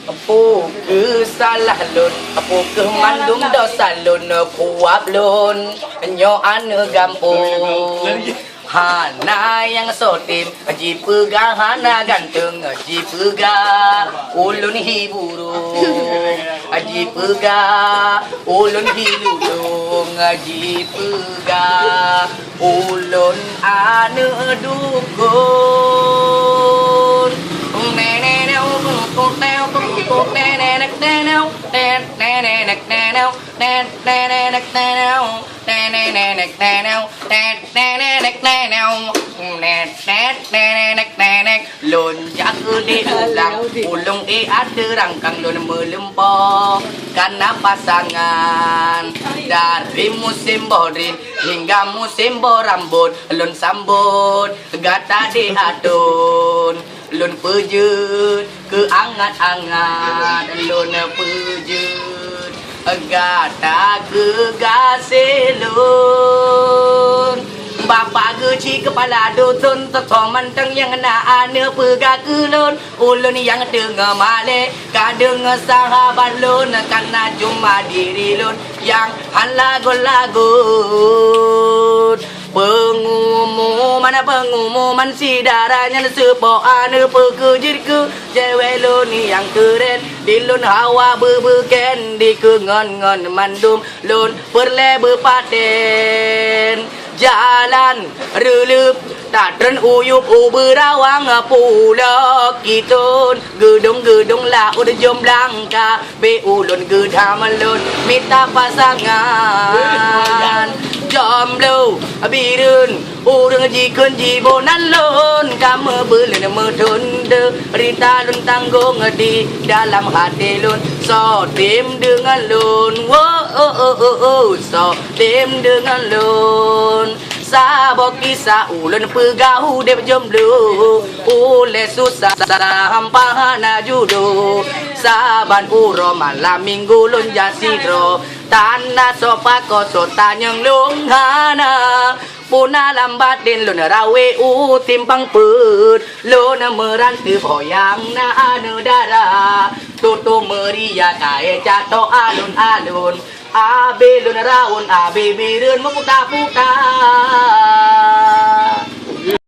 Apo ke salah lun, apo ke mandum dosa lun, kuap lun, nyo ane gampung. Hana yang sotim, aji pegang hana ganteng, aji pegang ulun hiburung, aji pegang ulun hiludung, aji pegang ulun ane dukun. Lon jaga di ulang ulung ada rangkang lon melempar karena pasangan dari musim borin hingga musim borambut lon sambut gata di adun lon pejut ke angat-angat lon pejut gata ke gaselun Bapa geci kepala dutun Toto manteng yang nak ane pegak ulun Ulun yang dengar malik Kadeng sahabat lun Karena cuma diri lun Yang han lagu-lagu Pengumuman si darahnya sepo ane pekejir ke Cewek lun yang keren Di lun hawa berbeken Di kengon-ngon mandum Lun perle berpaten Jalan relup Tatren uyup berawang pula kitun Gedung-gedung laut jom langka Be ulun gedam lun Minta pasangan Jomblo birun Urang jikun jibonan lun Kamu belum metunda Rita lun tanggung di dalam hati lun So tim dengan lun So tim dengan lun Sabok kisah ulun pegau dep jomblo Ule susah sampahana judo Saban uro malam minggu lun jasidro Tanah sopa koso tanyang lung hana Puna lambat din lun rawe timpang put Lun merantu hoyang na anu dara Tutu meria kae cato alun-alun Abe lun raun abe birun memuta-puta